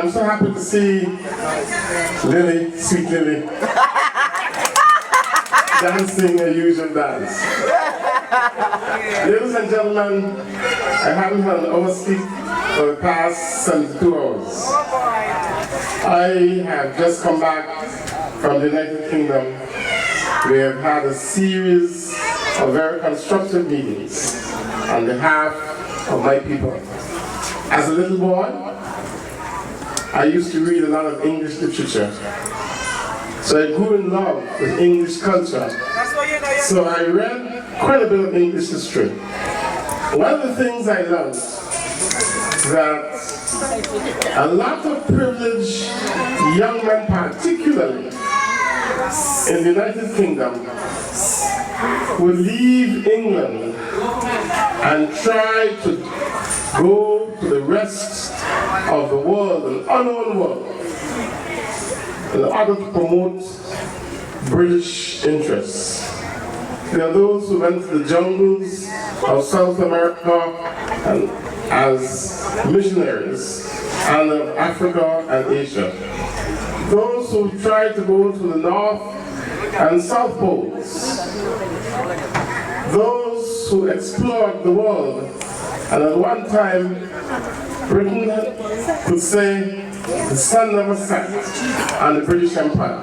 I'm so happy to see Lily, sweet Lily, dancing a usual dance. Ladies and gentlemen, I haven't had an oversleep for the past 72 hours. I have just come back from the United Kingdom. We have had a series of very constructive meetings on behalf of my people. As a little boy, I used to read a lot of English literature. So I grew in love with English culture. So I read quite a bit of English history. One of the things I learned is that a lot of privileged young men, particularly in the United Kingdom, would leave England and try to go to the rest of the world, an unknown world, in order to promote British interests. There are those who went to the jungles of South America and as missionaries, and of Africa and Asia. Those who tried to go to the North and South Poles. Those who explored the world, and at one time, Britain could say the sun never set on the British Empire.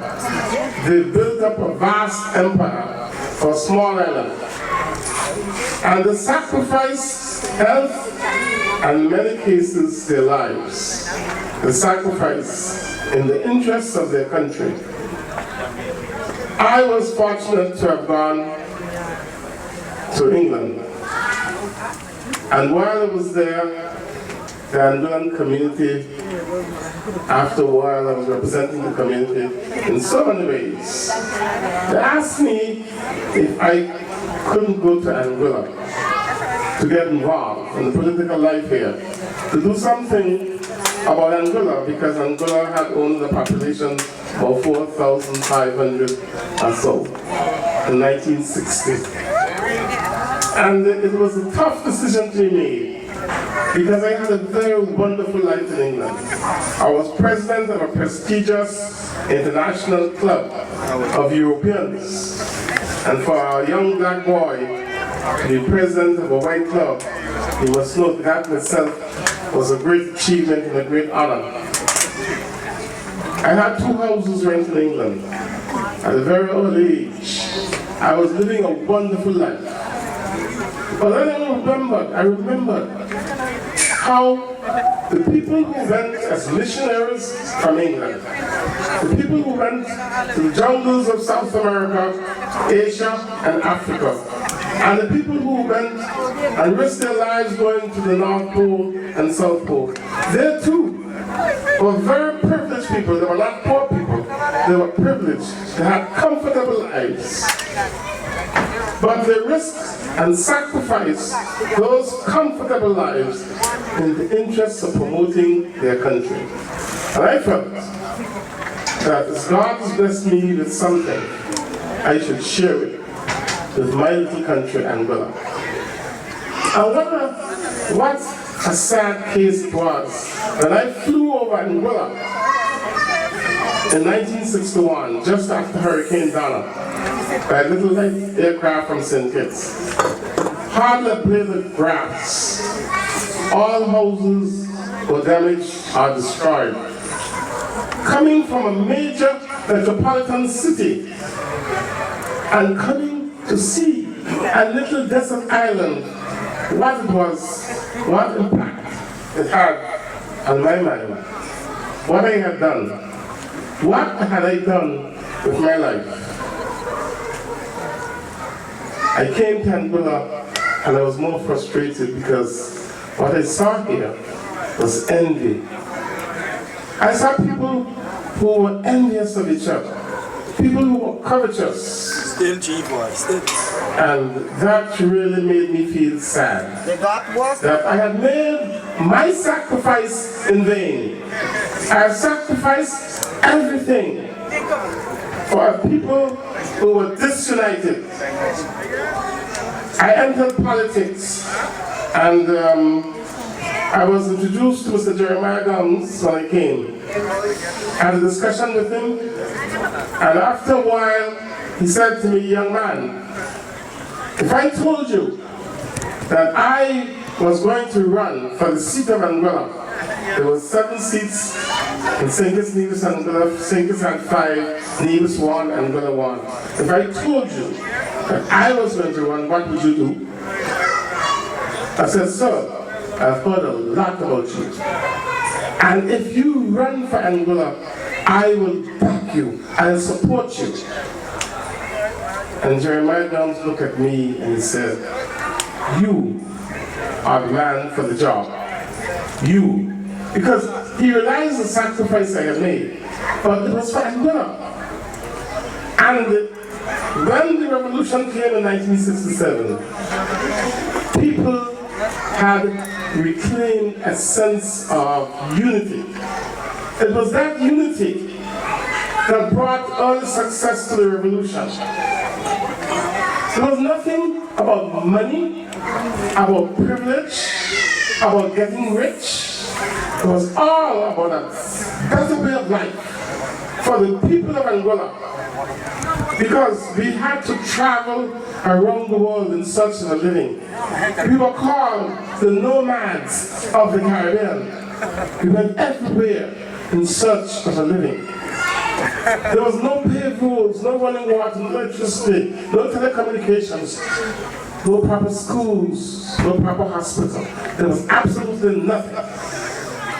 They built up a vast empire for a small island. And they sacrificed health and in many cases their lives. They sacrificed in the interests of their country. I was fortunate to have gone to England. And while I was there, the Angolan community, after a while I was representing the community in so many ways. They asked me if I couldn't go to Angola to get involved in the political life here, to do something about Angola, because Angola had only a population of 4,500 or so in 1960. And it was a tough decision to be made, because I had a very wonderful life in England. I was president of a prestigious international club of Europeans. And for a young black boy to be president of a white club, you must know that in itself was a great achievement and a great honor. I had 2 houses rent in England. At a very early age, I was living a wonderful life. But then I remembered how the people who went as missionaries from England, the people who went to the jungles of South America, Asia, and Africa, and the people who went and risked their lives going to the North Pole and South Pole, they too were very privileged people. They were not poor people. They were privileged. They had comfortable lives. But they risked and sacrificed those comfortable lives in the interests of promoting their country. And I felt that as God has blessed me with something, I should share it with my little country, Angola. And what a sad case it was when I flew over Angola in 1961, just after Hurricane Donna, by a little light aircraft from St. Kitts. Hardly a blade of grass. All houses were damaged or destroyed. Coming from a major metropolitan city and coming to see a little desert island, what it was, what impact it had on my mind, what I had done, what had I done with my life. I came to Angola and I was more frustrated because what I saw here was envy. I saw people who were envious of each other, people who were covetous. Stingy boys. And that really made me feel sad. That I had made my sacrifice in vain. I sacrificed everything for a people who were disunited. I entered politics, and I was introduced to Mr. Jeremiah Guns when I came. I had a discussion with him, and after a while, he said to me, young man, if I told you that I was going to run for the seat of Anguilla, there were 7 seats in St. Kitts, Nevis, Anguilla. St. Kitts had 5, Nevis 1, Anguilla 1. If I told you that I was going to run, what would you do? I said, sir, I've heard a lot about you. And if you run for Anguilla, I will back you, I'll support you. And Jeremiah Guns looked at me and he said, you are the man for the job. You. Because he realized the sacrifice I had made, but it was for Anguilla. And when the revolution came in 1967, people had reclaimed a sense of unity. It was that unity that brought all the success to the revolution. There was nothing about money, about privilege, about getting rich. It was all about a better way of life for the people of Anguilla. Because we had to travel around the world in search of a living. We were called the nomads of the Caribbean. We went everywhere in search of a living. There was no paved roads, no running water, no electricity, no telecommunications, no proper schools, no proper hospital. There was absolutely nothing.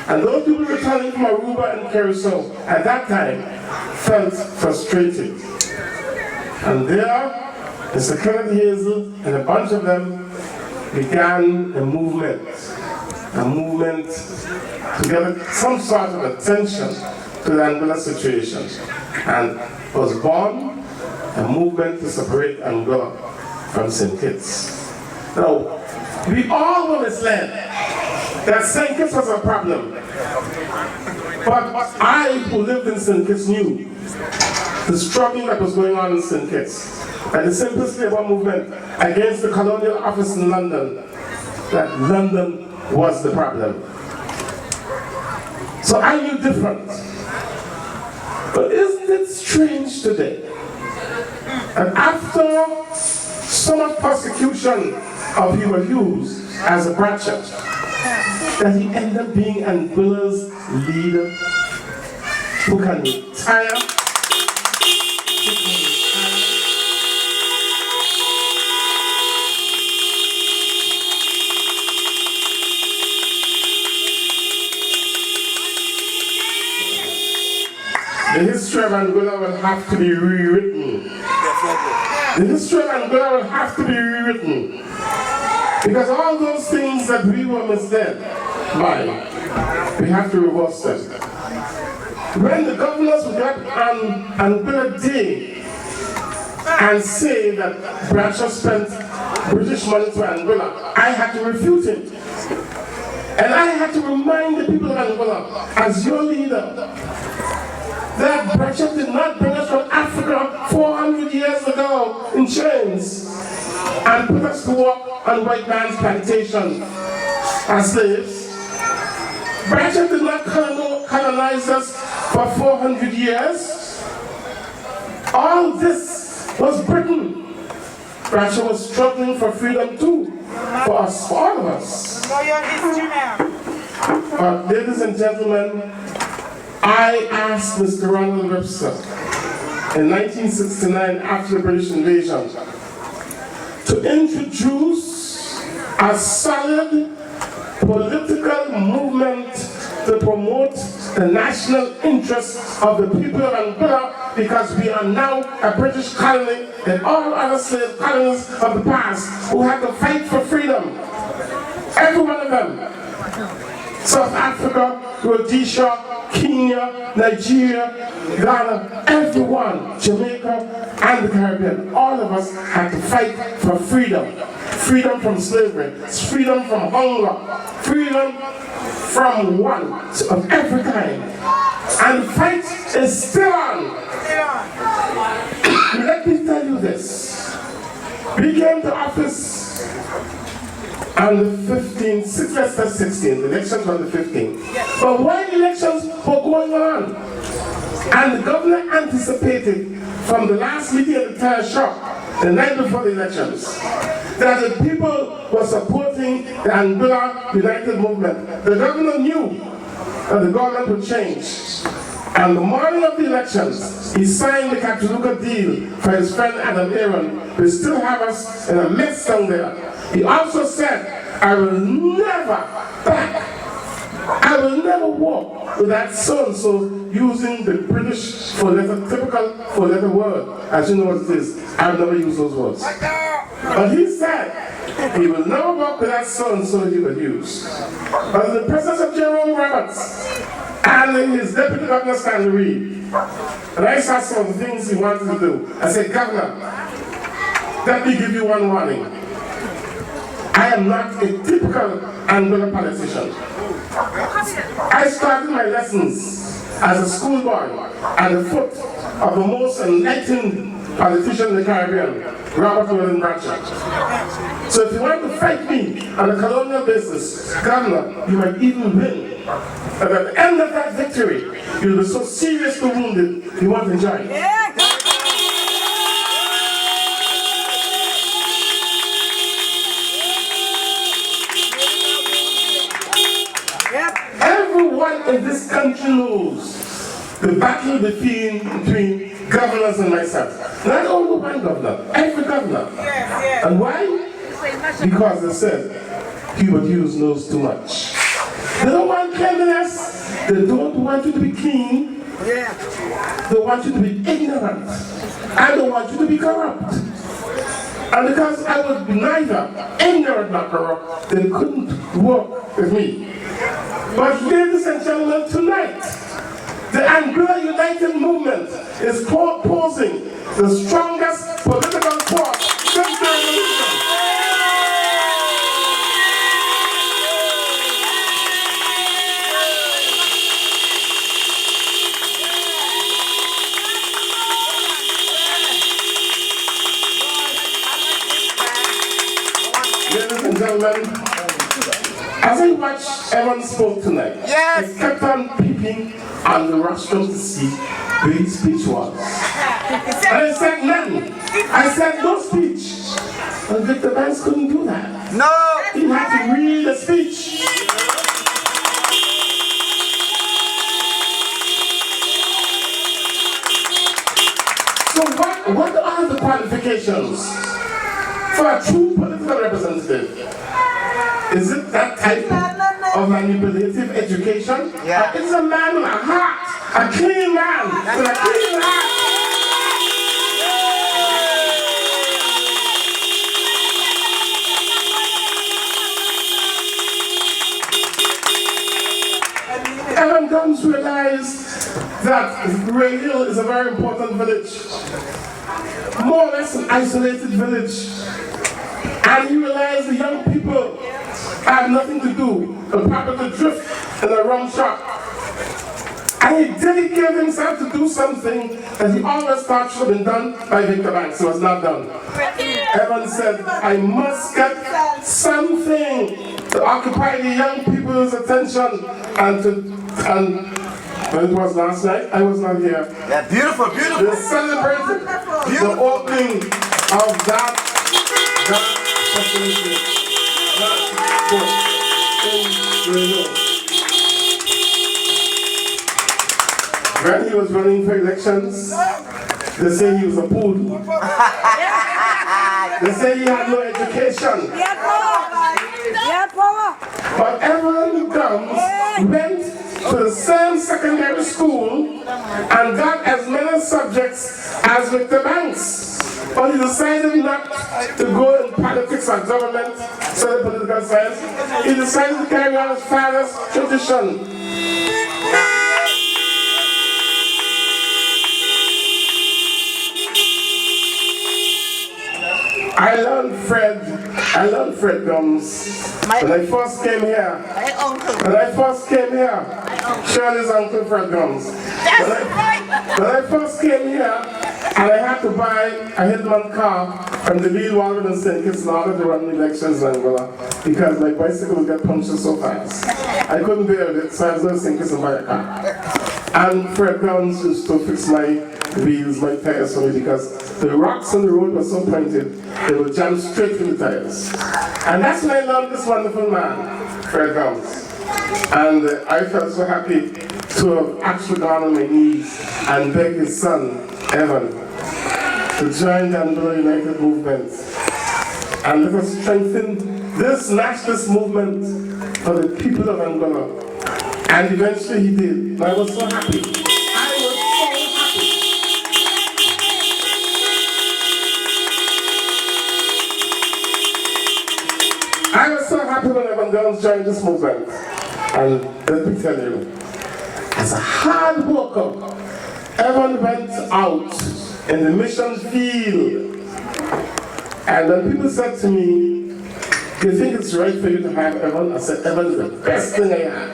And those people returning from Aruba and Curacao at that time felt frustrated. And there, Mr. Kenneth Hazel and a bunch of them began a movement to get some sort of attention to the Anguilla situation. And was born a movement to separate Anguilla from St. Kitts. Now, we all were misled that St. Kitts was a problem. But I, who lived in St. Kitts, knew the struggle that was going on in St. Kitts, and the simplest labor movement against the colonial office in London, that London was the problem. So I knew different. But isn't it strange today that after so much persecution of Hubert Hughes as a Bratcher, that he ended up being Anguilla's leader, who can retire, The history of Anguilla will have to be rewritten. The history of Anguilla will have to be rewritten. Because all those things that we were misled by, we have to reverse them. When the governors would get on Anguilla Day and say that Bradshaw spent British money to Anguilla, I had to refute him. And I had to remind the people of Anguilla, as your leader, that Bradshaw did not bring us from Africa 400 years ago in chains and put us to work on white man's plantation as slaves. Bradshaw did not colonize us for 400 years. All this was Britain. Bradshaw was struggling for freedom too, for us, for all of us. Know your history now. Ladies and gentlemen, I asked Mr. Ronald Webster in 1969, after the British invasion, to introduce a solid political movement to promote the national interests of the people of Anguilla, because we are now a British colony and all other slave colonies of the past who had to fight for freedom. Every one of them. South Africa, Rhodesia, Kenya, Nigeria, Ghana, everyone, Jamaica, and the Caribbean, all of us had to fight for freedom. Freedom from slavery, freedom from hunger, freedom from want of every kind. And the fight is still on. Let me tell you this. We came to office on the 15th 16, the elections were on the 15th. But while elections were going on, and the governor anticipated from the last meeting at the tire shop, the night before the elections, that the people were supporting the Anguilla United Movement. The governor knew that the government would change. And the morning of the elections, he signed the Catalonia deal for his friend Adam Aaron, who still have us in a mess down there. He also said, I will never back. I will never walk with that so-and-so using the British typical four-letter word. As you know what it is, I've never used those words. But he said he will never walk with that so-and-so Hubert Hughes. But in the presence of Jerome Roberts and his deputy governor Stanley Reed, and I saw some of the things he wanted to do. I said, Governor, let me give you one warning. I am not a typical Anguilla politician. I started my lessons as a schoolboy at the foot of the most enlightened politician in the Caribbean, Robert William Bratcher. So if you want to fight me on a colonial basis, Governor, you might even win. But at the end of that victory, you'll be so seriously wounded, you won't enjoy it. Everyone in this country knows the battle between governors and myself. Not only one governor, every governor. And why? Because they said Hubert Hughes knows too much. They don't want cleanliness. They don't want you to be clean. They want you to be ignorant. And they want you to be corrupt. And because I was neither ignorant nor corrupt, they couldn't work with me. But ladies and gentlemen, tonight, the Anguilla United Movement is proposing the strongest political force since the revolution. Ladies and gentlemen, as I watched everyone spoke tonight, I kept on peeping on the rostrum to see where his speech was. And I said, none. I said, no speech. And Victor Banks couldn't do that. No! He had to read a speech. So what are the qualifications for a true political representative? Is it that type of manipulative education? Yeah. Or is a man with a heart, a clean man with a clean heart? Evan Guns realized that Ray Hill is a very important village, more or less an isolated village. And he realized the young people have nothing to do but probably to drift in a rum shop. And he dedicated himself to do something that he always thought should have been done by Victor Banks. It was not done. Evan said, I must get something to occupy the young people's attention and when it was last night, I was not here. Yeah, beautiful, beautiful. They celebrated the opening of that facility. When he was running for elections, they say he was a poodle. They say he had no education. But Evan Guns went to the same secondary school and got as many subjects as Victor Banks. But he decided not to go in politics or government, study political science. He decided to carry on his father's tradition. I learned Fred Guns when I first came here. Shirley's uncle Fred Guns. When I first came here, and I had to buy a Hillman car from the Lee Walden and St. Kitts in order to run elections in Anguilla. because my bicycle would get punctured so fast. I couldn't bear it, so I was going to sink this in my car. And Fred Downs used to fix my wheels, my tires for me, because the rocks on the road were so pointed, they would jam straight in the tires. And that's when I learned this wonderful man, Fred Downs. And I felt so happy to have actually gone on my knees and begged his son, Evan, to join the Angola United movement. And let us strengthen this nationalist movement for the people of Angola. And eventually he did. And I was so happy. I was so happy. I was so happy when Evan Downs joined this movement. And let me tell you, as a hard worker, Evan went out in the mission field. And when people said to me, do you think it's right for you to have Evan? I said, Evan is the best thing I have.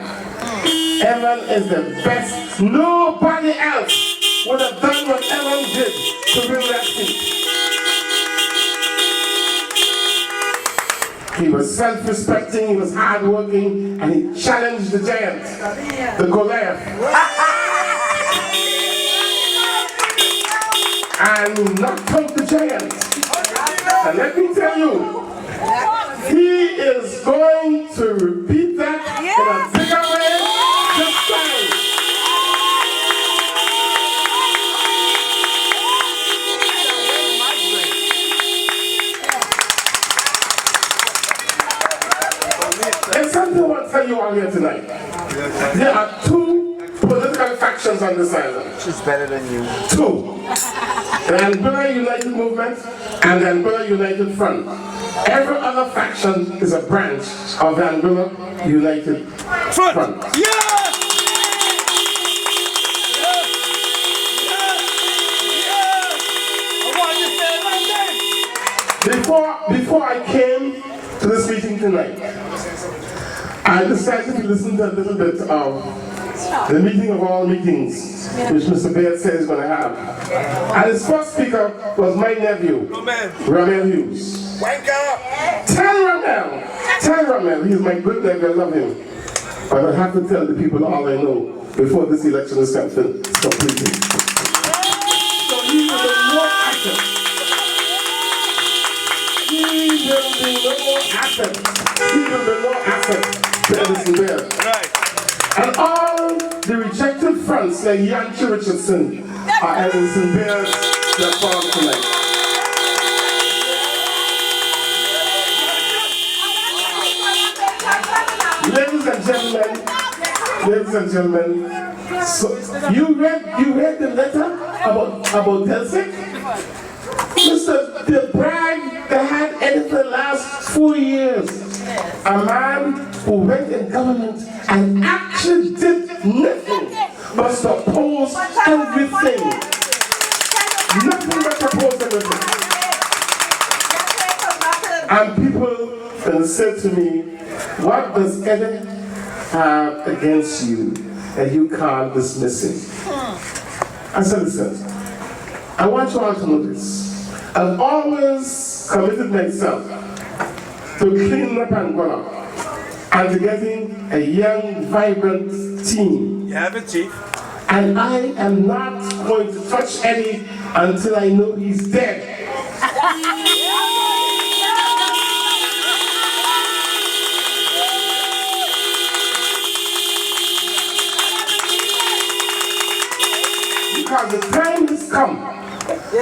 Evan is the best. Nobody else would have done what Evan did to bring that seat. He was self-respecting, he was hard-working, and he challenged the giant, the Goliath. And knocked out the giant. And let me tell you, he is going to repeat that in a bigger way this time. There's something I want to tell you all here tonight. There are two political factions on this island. She's better than you. Two. The Angola United Movement and the Angola United Front. Every other faction is a branch of the Angola United Front. Before I came to this meeting tonight, I decided to listen to a little bit of the meeting of all meetings, which Mr. Baird says he's going to have. And his first speaker was my nephew, Hubert Hughes. Tell Ramel, he's my good nephew, I love him. But I have to tell the people all I know before this election is completed. So he will be no asset. He will be no asset. He will be no asset to Edison Baird. And all the rejected fronts like Yancey Richardson are Edison Baird that fall tonight. Ladies and gentlemen, so you read the letter about Delsik? Mr. the brag that had ended the last 4 years. A man who went in government and actually did nothing but to oppose everything. Nothing but to oppose everything. And people said to me, what does Eddie have against you that you can't dismiss him? I said, listen, I want you all to know this. I've always committed myself to cleaning up Angola and to getting a young, vibrant team. You have it, Chief. And I am not going to touch Eddie until I know he's dead. Because the time has come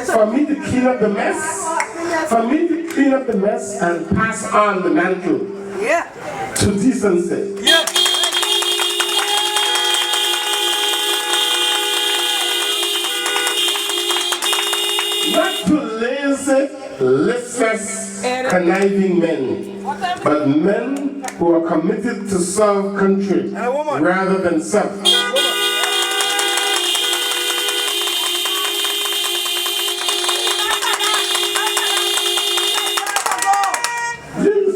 for me to clean up the mess, and pass on the mantle to decency. Not to lazy, listless, conniving men, but men who are committed to serve country rather than self.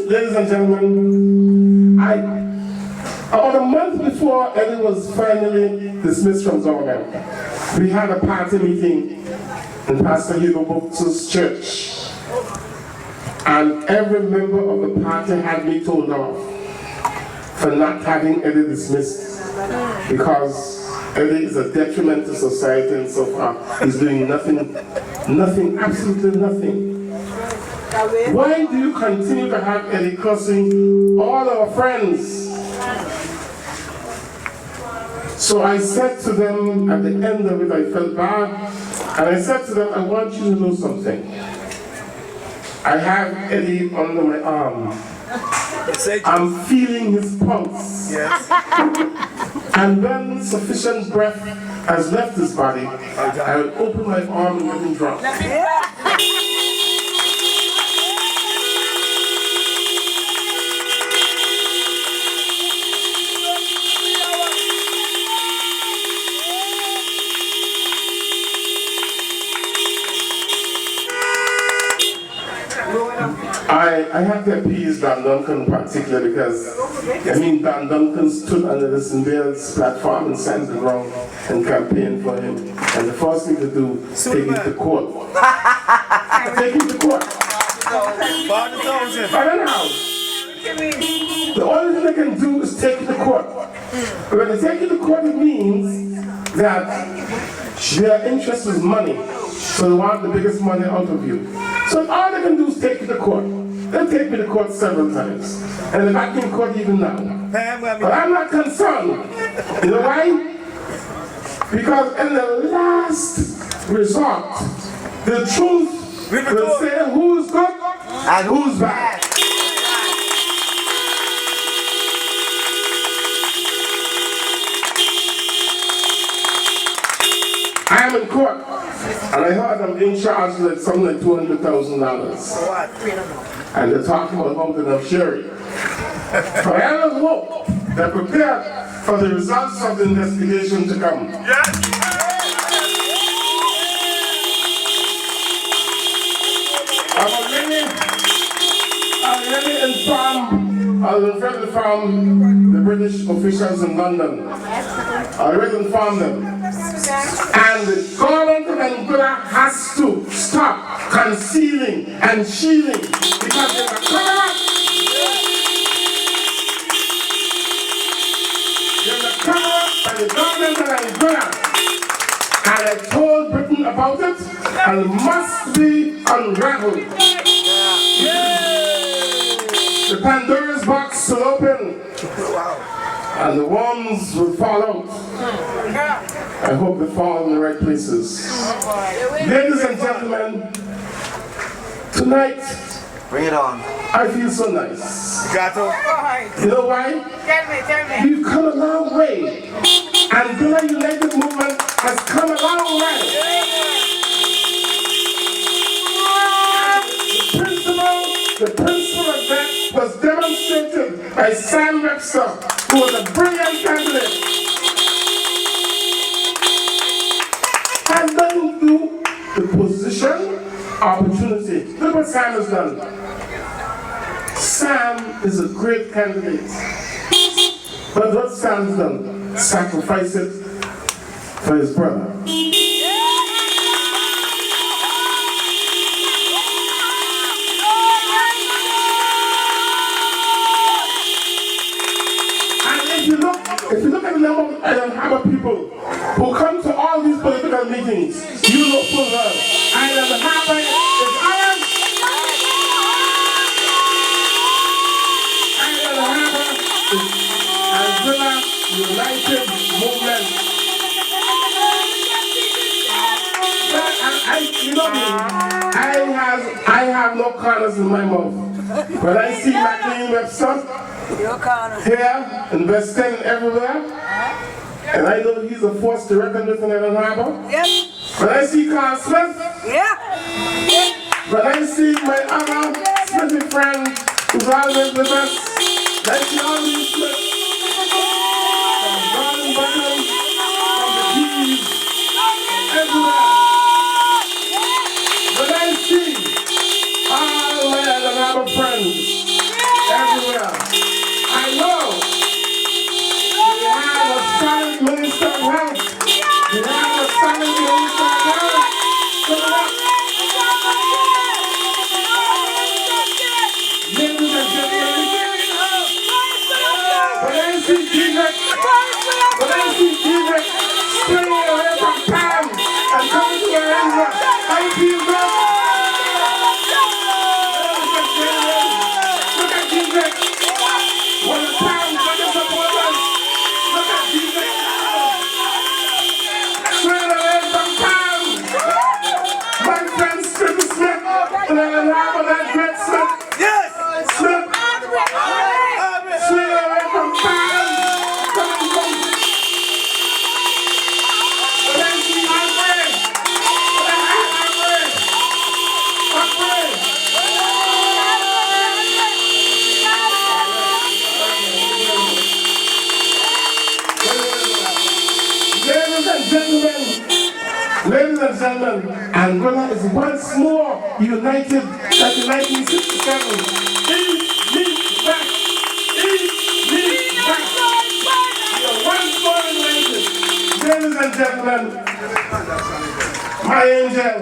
Ladies and gentlemen, about a month before Eddie was finally dismissed from government, we had a party meeting in Pastor Hubert Hughes' church. And every member of the party had me told off for not having Eddie dismissed, because Eddie is a detriment to society, and so far he's doing nothing, absolutely nothing. Why do you continue to have Eddie cursing all our friends? So I said to them at the end of it, I felt bad, and I said to them, I want you to know something. I have Eddie under my arm. I'm feeling his pulse. Yes. And when sufficient breath has left his body, I will open my arm and let him drop. I have to appease Dan Duncan particularly because, Dan Duncan stood under the Symbiote's platform and signed the ground and campaigned for him. And the first thing to do is take him to court. Take him to court. But anyhow, the only thing they can do is take him to court. But when they take him to court, it means that their interest is money. So they want the biggest money out of you. So all they can do is take you to court. They'll take me to court several times. And they're back in court even now. But I'm not concerned. You know why? Because in the last resort, the truth will say who's good and who's bad. I am in court, and I heard I'm being charged with something like $200,000. And they're talking about mountain of Sherry. But I have hope they're prepared for the results of the investigation to come. Yes. I've already informed the British officials in London. I already informed them. And the government of Angola has to stop concealing and shielding, because there's a cover-up. There's a cover-up by the government of Angola. And I told Britain about it, and it must be unraveled. The Pandora's box will open. And the worms will fall out. I hope they fall in the right places. Ladies and gentlemen, tonight, bring it on. I feel so nice. You got to? You know why? Tell me. We've come a long way. And the United Movement has come a long way. The principle of that was demonstrated by Sam Webster, who was a brilliant candidate. Has nothing to do with position, opportunity. Look what Sam has done. Sam is a great candidate. But what Sam's done, sacrifice it for his brother. If you look at the number of Harbour people who come to all these political meetings, you know full well. Island Harbour is ours. Island Harbour is Anguilla United Movement. But you know me, I have no corners in my mouth. When I see McLean Webster here in West End, everywhere, and I know he's a force to reckon with in Island Harbour. When I see Carl Smith, when I see my other Smithy friend who's always with us, I see all these Smiths from Garden Bottom, from the Keys, everywhere. When I see all my Island Harbour friends everywhere, I know we have a solid Minister of Health. We have a solid Minister of Health. ladies and gentlemen, Angola is once more united than in 1967. East meets West. East meets West. We are once more united. Ladies and gentlemen, my angel,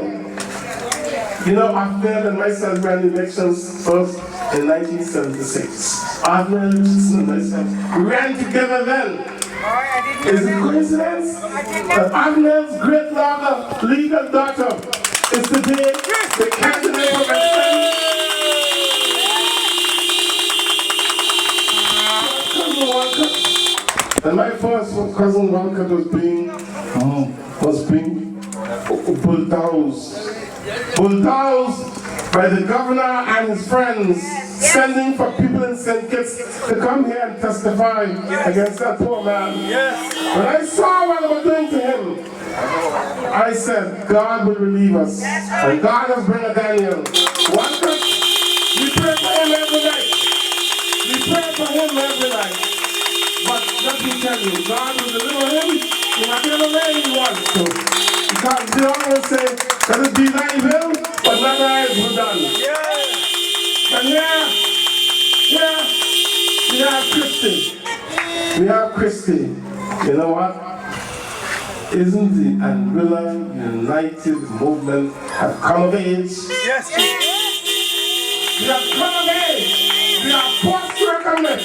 you know, Ahmed and myself ran elections first in 1976. Ahmed and myself ran together then. Is it coincidence that Ahmed's great legal daughter is today the candidate for president? Cousin Walker, and my first cousin Walker was being bulldozed by the governor and his friends, sending for people in St. Kitts to come here and testify against that poor man. When I saw what they were doing to him, I said, God will relieve us. And God has brought Daniel. Walker, we pray for him every night. We pray for him every night. But let me tell you, God will deliver him in whatever way he wants to. Because they always say, that it be thy will, but not thy will done. And we have Christy. We have Christy. You know what? Isn't the Anguilla United movement have come of age? Yes. We have come of age. We are forced to recommend.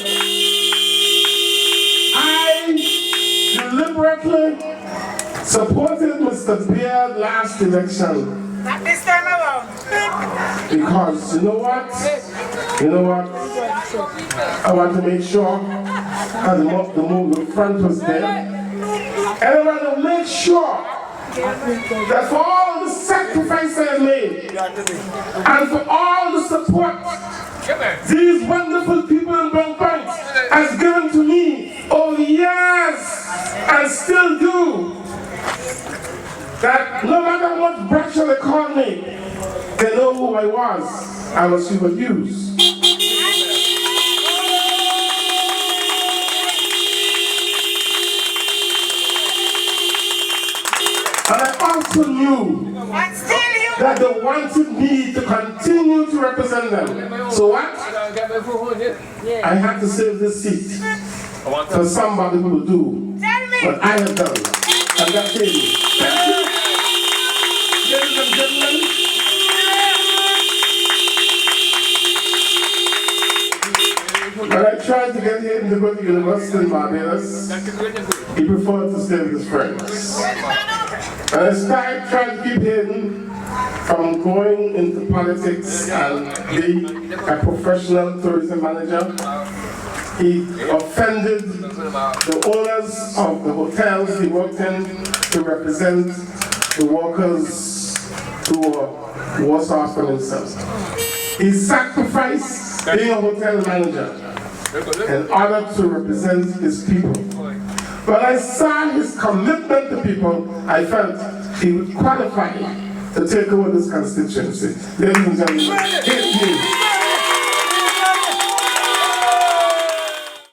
I deliberately supported Mr. Beard last election. Not this time around. Because you know what? I want to make sure that the movement front was there. And I want to make sure that for all the sacrifices I made and for all the support these wonderful people in Brown Point has given to me over the years and still do, that no matter what pressure they call me, they know who I was. I was Hubert Hughes. And I also knew that they wanted me to continue to represent them. So what? I had to save this seat for somebody who will do what I have done. And that's it. Thank you. Ladies and gentlemen, when I tried to get him to go to university in Barbados, he preferred to stay with his friends. And I tried to keep him from going into politics and be a professional tourism manager. He offended the owners of the hotels he worked in to represent the workers who were worse off than himself. He sacrificed being a hotel manager in order to represent his people. When I saw his commitment to people, I felt he would qualify to take over this constituency. Ladies and gentlemen,